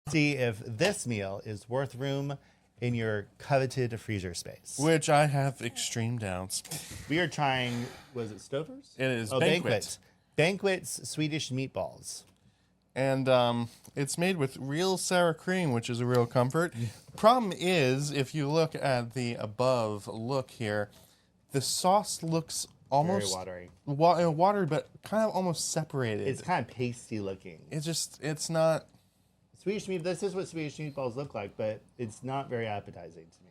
See if this meal is worth room in your coveted freezer space. Which I have extreme doubts. We are trying, was it Stover's? It is Banquet. Banquet's Swedish Meatballs. And it's made with real sour cream, which is a real comfort. Problem is, if you look at the above look here, the sauce looks almost very watery. Watery, but kind of almost separated. It's kind of pasty looking. It's not. This is what Swedish meatballs look like, but it's not very appetizing to me.